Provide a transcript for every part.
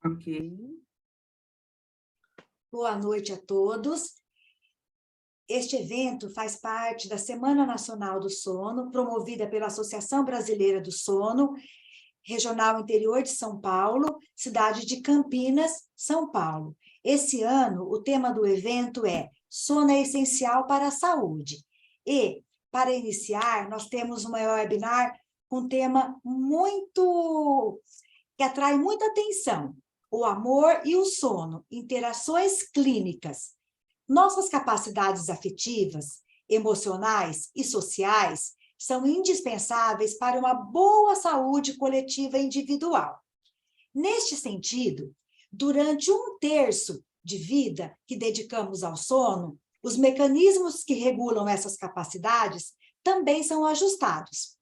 Ok. Boa noite a todos. Este evento faz parte da Semana Nacional do Sono, promovida pela Associação Brasileira do Sono, Regional Interior de São Paulo, cidade de Campinas, São Paulo. Esse ano, o tema do evento é Sono é essencial para a saúde. E, para iniciar, nós temos uma webinar com um tema que atrai muita atenção: o amor e o sono, interações clínicas. Nossas capacidades afetivas, emocionais e sociais são indispensáveis para uma boa saúde coletiva e individual. Neste sentido, durante 1/3 de vida que dedicamos ao sono, os mecanismos que regulam essas capacidades também são ajustados.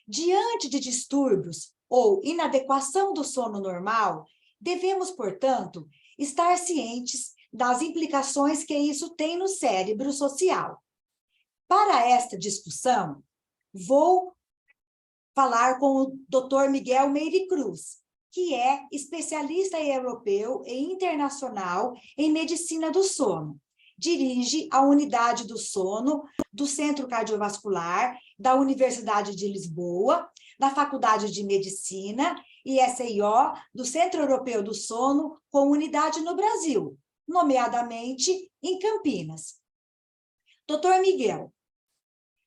Diante de distúrbios ou inadequação do sono normal, devemos, portanto, estar cientes das implicações que isso tem no cérebro social. Para esta discussão, vou falar com o Dr. Miguel Meire Cruz, que é especialista europeu e internacional em medicina do sono. Dirige a unidade do sono do Centro Cardiovascular da Universidade de Lisboa, da Faculdade de Medicina e SIO do Centro Europeu do Sono, com unidade no Brasil, nomeadamente em Campinas. Dr. Miguel,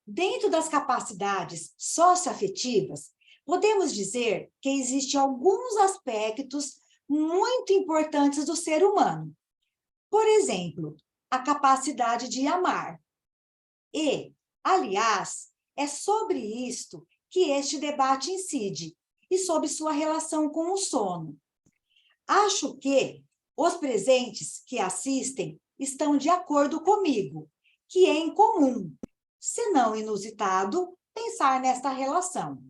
dentro das capacidades socioafetivas, podemos dizer que existem alguns aspectos muito importantes do ser humano. Por exemplo, a capacidade de amar. E, aliás, é sobre isto que este debate incide, e sobre sua relação com o sono. Acho que os presentes que assistem estão de acordo comigo, que é incomum, se não inusitado, pensar nesta relação.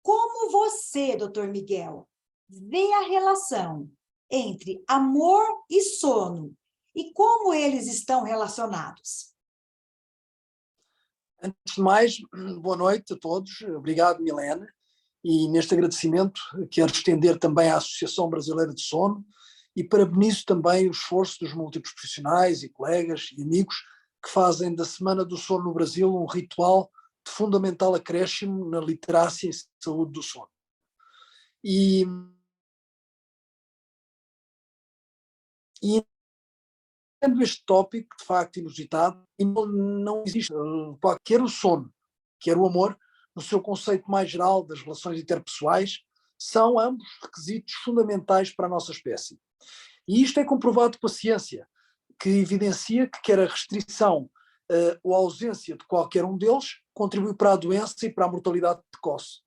Como você, Dr. Miguel, vê a relação entre amor e sono e como eles estão relacionados? Antes de mais, boa noite a todos. Obrigado, Milena. E neste agradecimento quero estender também à Associação Brasileira de Sono e parabenizo também o esforço dos múltiplos profissionais e colegas e amigos que fazem da Semana do Sono no Brasil um ritual de fundamental acréscimo na literacia e saúde do sono. E tendo este tópico, de facto, inusitado, e não existe, quer o sono, quer o amor, no seu conceito mais geral das relações interpessoais, são ambos requisitos fundamentais para a nossa espécie. E isto é comprovado pela ciência, que evidencia que quer a restrição ou a ausência de qualquer um deles contribui para a doença e para a mortalidade precoce.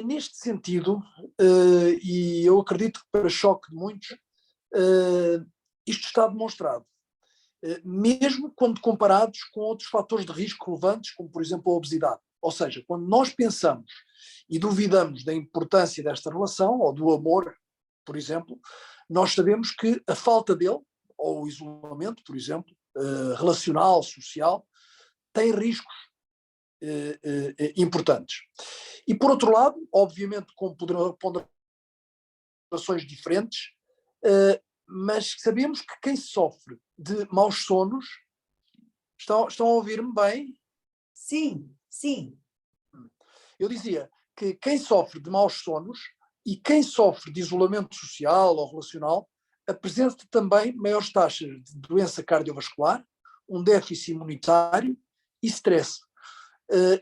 Neste sentido, e eu acredito que para choque de muitos, isto está demonstrado, mesmo quando comparados com outros fatores de risco relevantes, como por exemplo a obesidade. Ou seja, quando nós pensamos e duvidamos da importância desta relação, ou do amor, por exemplo, nós sabemos que a falta dele, ou o isolamento, por exemplo, relacional, social, tem riscos importantes. E por outro lado, obviamente com ponderações diferentes, mas sabemos que quem sofre de maus sonos, estão a ouvir-me bem? Sim, sim. Eu dizia que quem sofre de maus sonos e quem sofre de isolamento social ou relacional apresenta também maiores taxas de doença cardiovascular, um déficit imunitário e stress.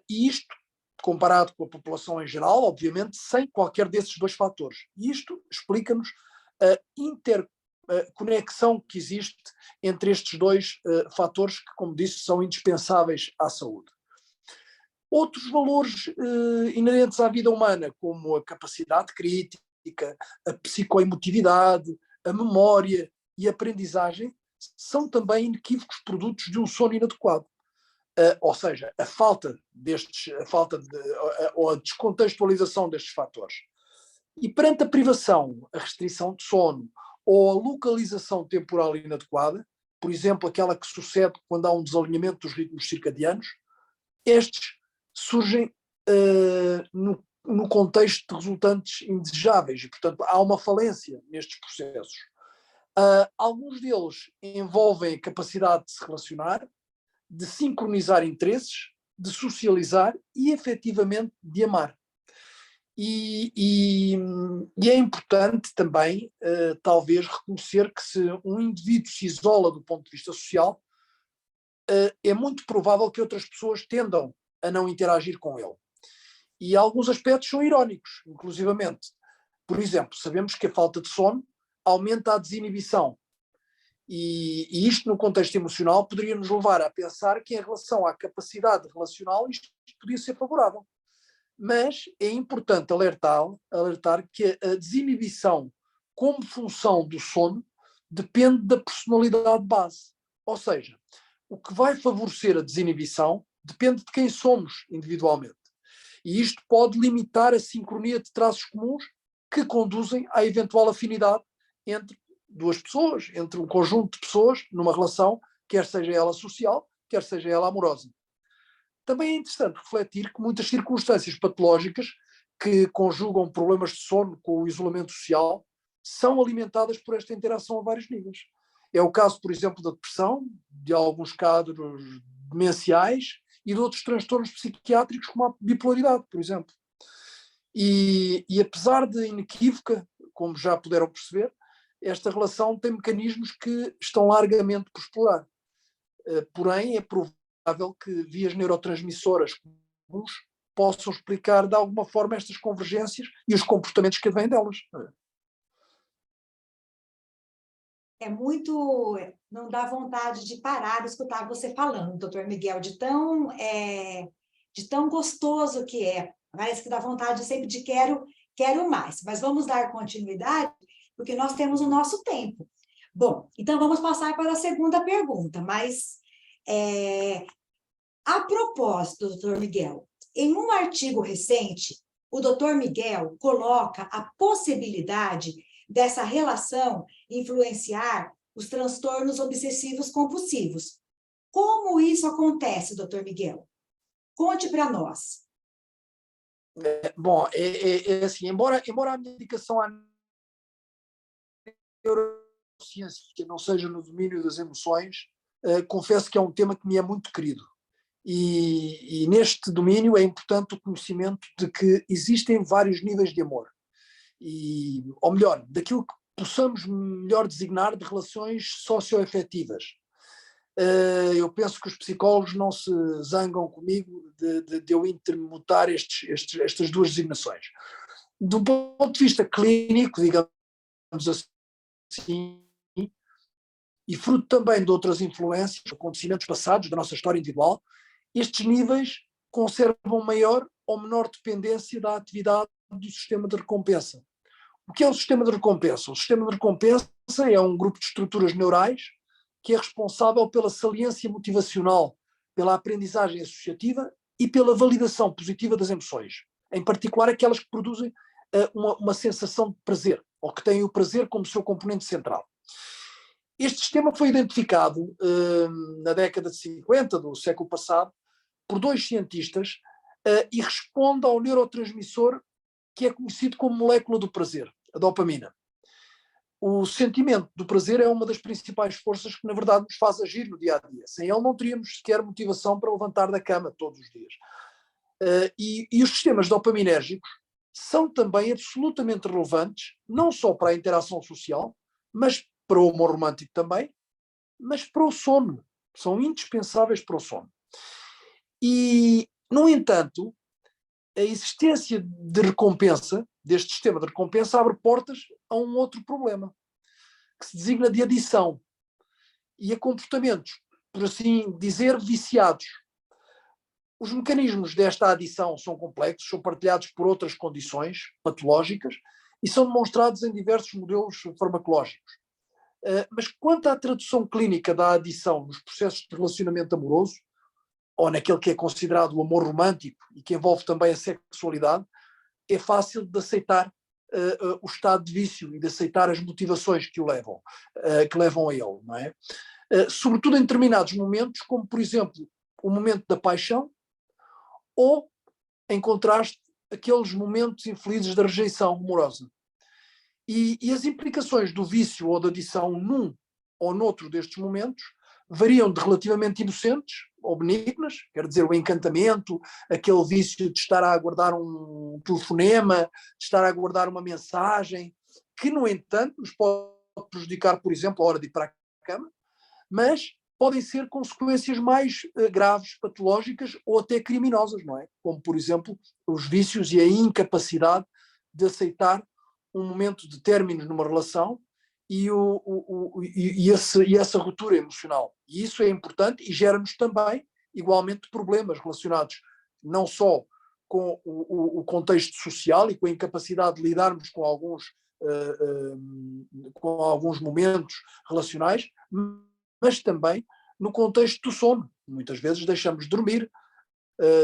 E isto, comparado com a população em geral, obviamente, sem qualquer desses dois fatores. E isto explica-nos a interconexão que existe entre estes dois fatores que, como disse, são indispensáveis à saúde. Outros valores inerentes à vida humana, como a capacidade crítica, a psicoemotividade, a memória e a aprendizagem, são também inequívocos produtos de um sono inadequado. Ou seja, ou a descontextualização destes fatores. E perante a privação, a restrição de sono ou a localização temporal inadequada, por exemplo, aquela que sucede quando há um desalinhamento dos ritmos circadianos, estes surgem no contexto de resultantes indesejáveis e, portanto, há uma falência nestes processos. Alguns deles envolvem a capacidade de se relacionar, de sincronizar interesses, de socializar e, efetivamente, de amar. E é importante também, talvez, reconhecer que se um indivíduo se isola do ponto de vista social, é muito provável que outras pessoas tendam a não interagir com ele. E alguns aspectos são irónicos, inclusivamente. Por exemplo, sabemos que a falta de sono aumenta a desinibição. E isto, no contexto emocional, poderia nos levar a pensar que, em relação à capacidade relacional, isto podia ser favorável. Mas é importante alertar que a desinibição, como função do sono, depende da personalidade base. Ou seja, o que vai favorecer a desinibição depende de quem somos individualmente. E isto pode limitar a sincronia de traços comuns que conduzem à eventual afinidade entre duas pessoas, entre um conjunto de pessoas numa relação, quer seja ela social, quer seja ela amorosa. Também é interessante refletir que muitas circunstâncias patológicas que conjugam problemas de sono com o isolamento social são alimentadas por esta interação a vários níveis. É o caso, por exemplo, da depressão, de alguns quadros demenciais e de outros transtornos psiquiátricos, como a bipolaridade, por exemplo. E apesar de inequívoca, como já puderam perceber, esta relação tem mecanismos que estão largamente por explorar. Porém, é provável que vias neurotransmissoras comuns possam explicar de alguma forma estas convergências e os comportamentos que advêm delas. É muito... Não dá vontade de parar de escutar você falando, doutor Miguel, de tão gostoso que é. Parece que dá vontade sempre de quero mais. Mas vamos dar continuidade, porque nós temos o nosso tempo. Bom, então vamos passar para a segunda pergunta, mas a propósito, doutor Miguel, em um artigo recente, o doutor Miguel coloca a possibilidade dessa relação influenciar os transtornos obsessivos compulsivos. Como isso acontece, doutor Miguel? Conte para nós. Bom, assim, embora a minha dedicação à neurociência não seja no domínio das emoções, confesso que é um tema que me é muito querido. E neste domínio é importante o conhecimento de que existem vários níveis de amor. Ou melhor, daquilo que possamos melhor designar de relações socioafetivas. Eu penso que os psicólogos não se zangam comigo de eu intermutar estas duas designações. Do ponto de vista clínico, digamos assim, e fruto também de outras influências, acontecimentos passados da nossa história individual, estes níveis conservam maior ou menor dependência da atividade do sistema de recompensa. O que é o sistema de recompensa? O sistema de recompensa é um grupo de estruturas neurais que é responsável pela saliência motivacional, pela aprendizagem associativa e pela validação positiva das emoções, em particular aquelas que produzem uma sensação de prazer, ou que têm o prazer como seu componente central. Este sistema foi identificado na década de 50 do século passado por dois cientistas e responde ao neurotransmissor que é conhecido como molécula do prazer, a dopamina. O sentimento do prazer é uma das principais forças que, na verdade, nos faz agir no dia-a-dia. Sem ele não teríamos sequer motivação para levantar da cama todos os dias. E os sistemas dopaminérgicos são também absolutamente relevantes, não só para a interação social, mas para o humor romântico também, mas para o sono. São indispensáveis para o sono. E, no entanto, a existência de recompensa, deste sistema de recompensa, abre portas a um outro problema, que se designa de adição, e a comportamentos, por assim dizer, viciados. Os mecanismos desta adição são complexos, são partilhados por outras condições patológicas e são demonstrados em diversos modelos farmacológicos. Mas quanto à tradução clínica da adição nos processos de relacionamento amoroso, ou naquele que é considerado o amor romântico e que envolve também a sexualidade, é fácil de aceitar o estado de vício e de aceitar as motivações que levam a ele, não é? Sobretudo em determinados momentos, como por exemplo o momento da paixão, ou, em contraste, aqueles momentos infelizes da rejeição amorosa. E as implicações do vício ou da adição num ou noutro destes momentos variam de relativamente inocentes ou benignas, quer dizer, o encantamento, aquele vício de estar a aguardar um telefonema, de estar a aguardar uma mensagem, que, no entanto, nos pode prejudicar, por exemplo, a hora de ir para a cama, mas podem ser consequências mais graves, patológicas ou até criminosas, não é? Como, por exemplo, os vícios e a incapacidade de aceitar um momento de términos numa relação e essa ruptura emocional. E isso é importante e gera-nos também, igualmente, problemas relacionados não só com o contexto social e com a incapacidade de lidarmos com alguns momentos relacionais, mas também no contexto do sono. Muitas vezes deixamos de dormir,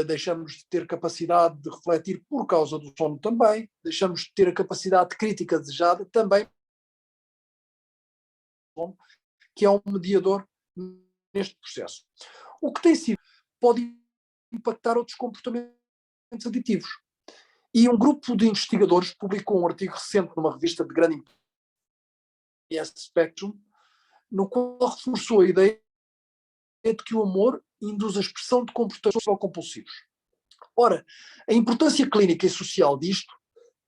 deixamos de ter capacidade de refletir por causa do sono também, deixamos de ter a capacidade de crítica desejada também, que é um mediador neste processo. O que tem sido pode impactar outros comportamentos aditivos. E um grupo de investigadores publicou um artigo recente numa revista de grande importância, Spectrum, no qual reforçou a ideia de que o amor induz a expressão de comportamentos compulsivos. Ora, a importância clínica e social disto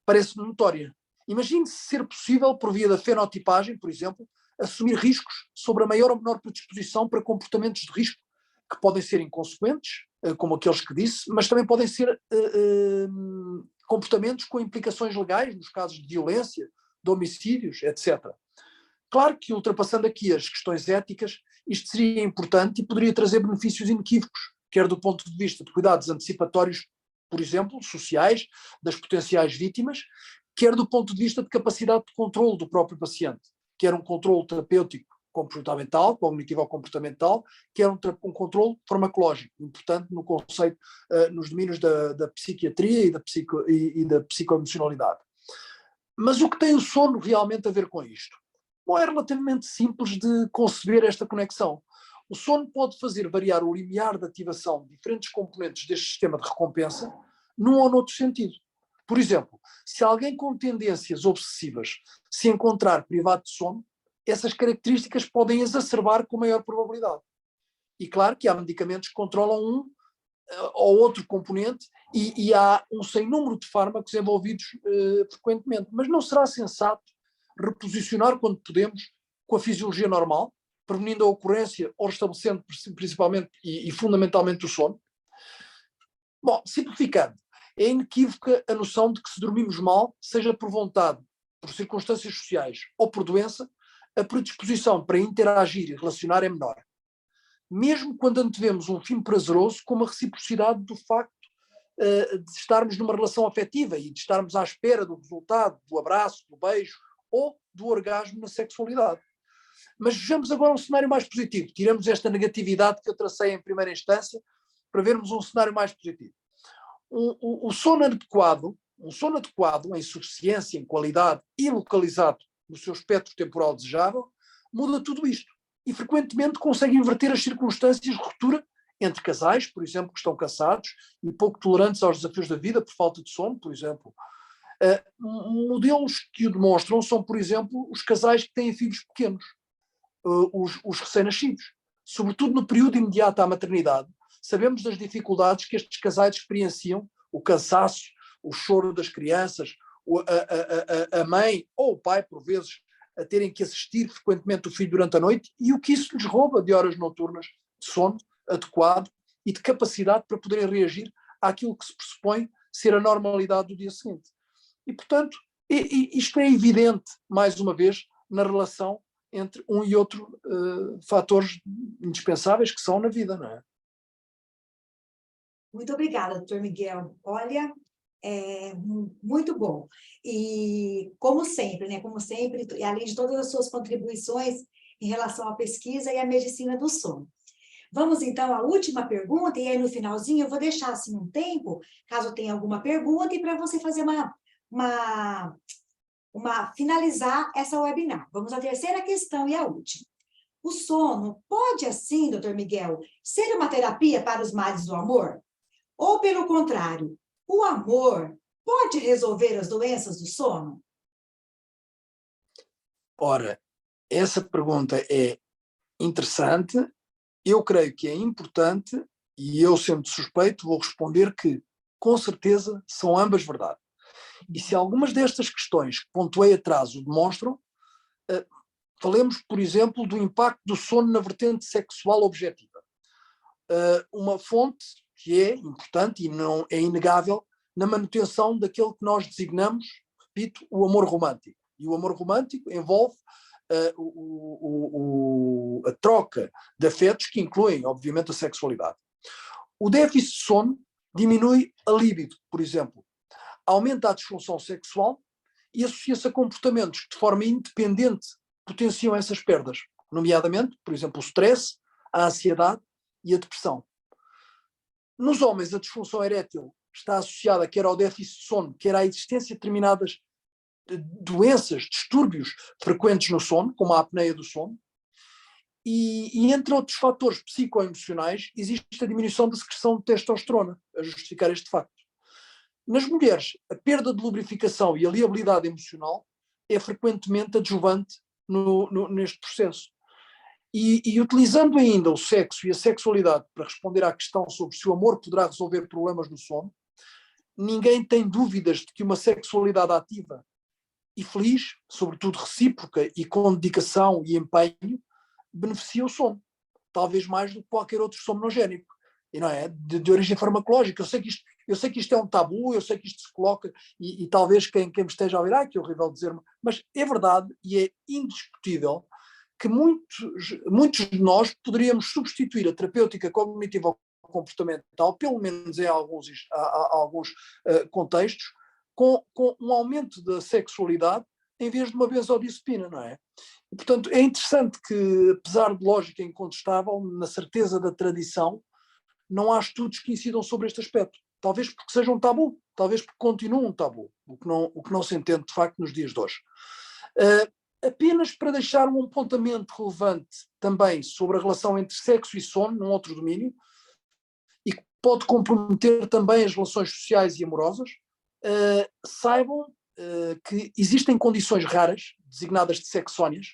parece-me notória. Imagine-se ser possível, por via da fenotipagem, por exemplo, assumir riscos sobre a maior ou menor predisposição para comportamentos de risco que podem ser inconsequentes, como aqueles que disse, mas também podem ser comportamentos com implicações legais, nos casos de violência, de homicídios, etc. Claro que, ultrapassando aqui as questões éticas, isto seria importante e poderia trazer benefícios inequívocos, quer do ponto de vista de cuidados antecipatórios, por exemplo, sociais, das potenciais vítimas, quer do ponto de vista de capacidade de controle do próprio paciente, quer um controle terapêutico comportamental, cognitivo-comportamental, quer um controle farmacológico, importante no conceito, nos domínios da psiquiatria e da psicoemocionalidade. Mas o que tem o sono realmente a ver com isto? Bom, é relativamente simples de conceber esta conexão. O sono pode fazer variar o limiar de ativação de diferentes componentes deste sistema de recompensa num ou noutro sentido. Por exemplo, se alguém com tendências obsessivas se encontrar privado de sono, essas características podem exacerbar com maior probabilidade. E claro que há medicamentos que controlam um ou outro componente e há um sem número de fármacos envolvidos frequentemente. Mas não será sensato reposicionar quando podemos com a fisiologia normal, prevenindo a ocorrência ou restabelecendo principalmente e fundamentalmente o sono? Bom, simplificando, é inequívoca a noção de que se dormimos mal, seja por vontade, por circunstâncias sociais ou por doença, a predisposição para interagir e relacionar é menor. Mesmo quando antevemos um fim prazeroso, como a reciprocidade do facto de estarmos numa relação afetiva e de estarmos à espera do resultado, do abraço, do beijo ou do orgasmo na sexualidade. Mas vejamos agora um cenário mais positivo. Tiramos esta negatividade que eu tracei em primeira instância para vermos um cenário mais positivo. Um sono adequado, em suficiência, em qualidade e localizado no seu espectro temporal desejável, muda tudo isto. E frequentemente consegue inverter as circunstâncias de ruptura entre casais, por exemplo, que estão cansados e pouco tolerantes aos desafios da vida por falta de sono, por exemplo. Modelos que o demonstram são, por exemplo, os casais que têm filhos pequenos, os recém-nascidos. Sobretudo no período imediato à maternidade, sabemos das dificuldades que estes casais experienciam, o cansaço, o choro das crianças, a mãe ou o pai, por vezes, a terem que assistir frequentemente o filho durante a noite e o que isso lhes rouba de horas noturnas de sono adequado e de capacidade para poderem reagir àquilo que se pressupõe ser a normalidade do dia seguinte. E, portanto, isto é evidente, mais uma vez, na relação entre um e outro fatores indispensáveis que são na vida, não é? Muito obrigada, doutor Miguel. Olha, muito bom. E, como sempre, né? Como sempre, além de todas as suas contribuições em relação à pesquisa e à medicina do sono. Vamos, então, à última pergunta, e aí no finalzinho eu vou deixar assim um tempo, caso tenha alguma pergunta, e para você fazer finalizar essa webinar. Vamos à terceira questão e a última. O sono pode, assim, doutor Miguel, ser uma terapia para os males do amor? Ou, pelo contrário, o amor pode resolver as doenças do sono? Ora, essa pergunta é interessante, eu creio que é importante, e eu, sendo suspeito, vou responder que, com certeza, são ambas verdade. E se algumas destas questões que pontuei atrás o demonstram, falemos, por exemplo, do impacto do sono na vertente sexual objetiva. Uma fonte que é importante e não é inegável na manutenção daquele que nós designamos, repito, o amor romântico. E o amor romântico envolve a troca de afetos que incluem, obviamente, a sexualidade. O déficit de sono diminui a libido, por exemplo, aumenta a disfunção sexual e associa-se a comportamentos que de forma independente potenciam essas perdas, nomeadamente, por exemplo, o stress, a ansiedade e a depressão. Nos homens, a disfunção erétil está associada quer ao déficit de sono, quer à existência de determinadas doenças, distúrbios frequentes no sono, como a apneia do sono, e entre outros fatores psicoemocionais, existe a diminuição da secreção de testosterona, a justificar este facto. Nas mulheres, a perda de lubrificação e a liabilidade emocional é frequentemente adjuvante neste processo. E utilizando ainda o sexo e a sexualidade para responder à questão sobre se o amor poderá resolver problemas no sono, ninguém tem dúvidas de que uma sexualidade ativa e feliz, sobretudo recíproca e com dedicação e empenho, beneficia o sono, talvez mais do que qualquer outro somnogénico, e não é? De origem farmacológica. Eu sei que isto é um tabu, eu sei que isto se coloca, e talvez quem me esteja a ouvir, que horrível dizer-me, mas é verdade e é indiscutível que muitos de nós poderíamos substituir a terapêutica cognitiva comportamental, pelo menos em alguns contextos, com um aumento da sexualidade em vez de uma benzodiazepina, não é? E, portanto, é interessante que, apesar de lógica incontestável, na certeza da tradição, não há estudos que incidam sobre este aspecto. Talvez porque seja um tabu, talvez porque continue um tabu, o que não se entende, de facto, nos dias de hoje. Apenas para deixar um apontamento relevante também sobre a relação entre sexo e sono, num outro domínio, e que pode comprometer também as relações sociais e amorosas, saibam que existem condições raras, designadas de sexónias,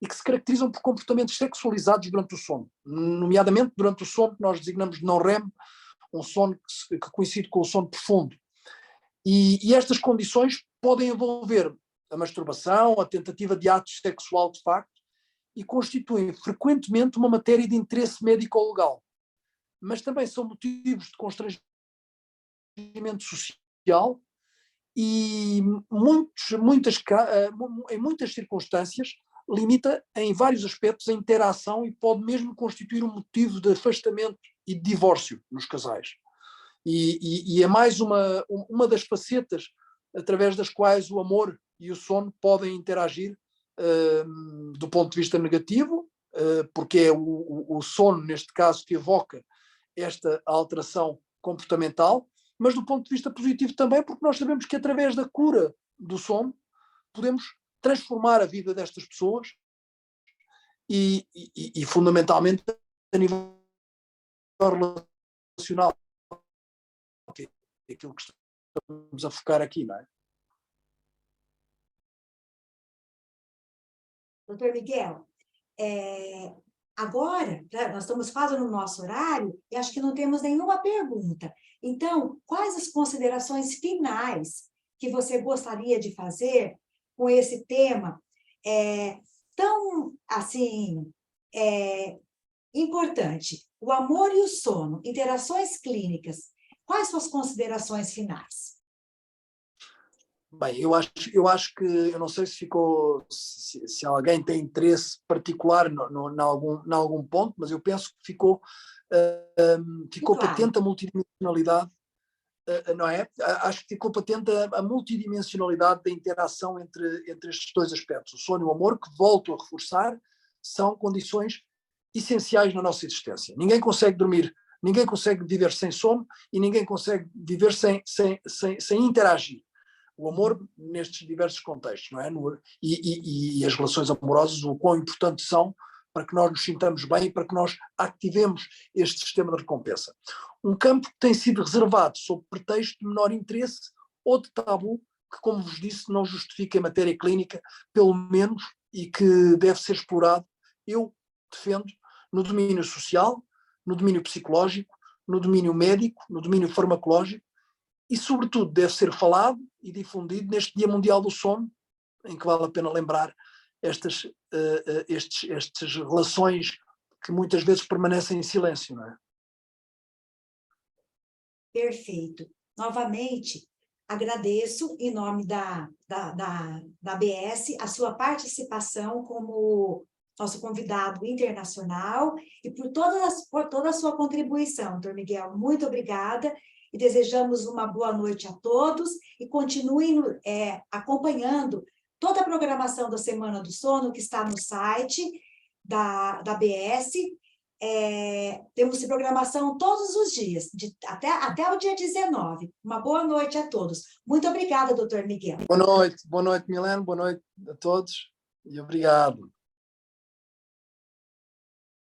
e que se caracterizam por comportamentos sexualizados durante o sono, nomeadamente durante o sono que nós designamos de não-REM, um sono que coincide com o sono profundo. E estas condições podem envolver a masturbação, a tentativa de ato sexual de facto, e constituem frequentemente uma matéria de interesse médico-legal, mas também são motivos de constrangimento social e em muitas circunstâncias limita em vários aspectos a interação e pode mesmo constituir um motivo de afastamento e de divórcio nos casais. E é mais uma das facetas através das quais o amor e o sono podem interagir do ponto de vista negativo, porque é o sono, neste caso, que evoca esta alteração comportamental, mas do ponto de vista positivo também, porque nós sabemos que através da cura do sono podemos transformar a vida destas pessoas e fundamentalmente a nível relacional, que é aquilo que estamos a focar aqui, não é? Doutor Miguel, agora, nós estamos quase no nosso horário e acho que não temos nenhuma pergunta. Então, quais as considerações finais que você gostaria de fazer com esse tema tão, assim, importante? O amor e o sono, interações clínicas. Quais suas considerações finais? Bem, eu acho que, eu não sei se ficou, se alguém tem interesse particular em algum ponto, mas eu penso que ficou claro. Patente a multidimensionalidade, não é? Acho que ficou patente a multidimensionalidade da interação entre estes dois aspectos. O sono e o amor, que volto a reforçar, são condições essenciais na nossa existência. Ninguém consegue dormir, ninguém consegue viver sem sono e ninguém consegue viver sem interagir. O amor nestes diversos contextos, não é? E as relações amorosas, o quão importantes são para que nós nos sintamos bem e para que nós ativemos este sistema de recompensa. Um campo que tem sido reservado sob pretexto de menor interesse outro tabu que, como vos disse, não justifica em matéria clínica, pelo menos, e que deve ser explorado, eu defendo, no domínio social, no domínio psicológico, no domínio médico, no domínio farmacológico, e, sobretudo, deve ser falado e difundido neste Dia Mundial do Sono, em que vale a pena lembrar estas relações que muitas vezes permanecem em silêncio, não é? Perfeito. Novamente, agradeço, em nome da ABS, a sua participação como nosso convidado internacional e por toda a sua contribuição, doutor Miguel. Muito obrigada e desejamos uma boa noite a todos e continuem acompanhando toda a programação da Semana do Sono que está no site da ABS. Temos programação todos os dias, até o dia 19. Uma boa noite a todos. Muito obrigada, doutor Miguel. Boa noite, Milene, boa noite a todos e obrigado.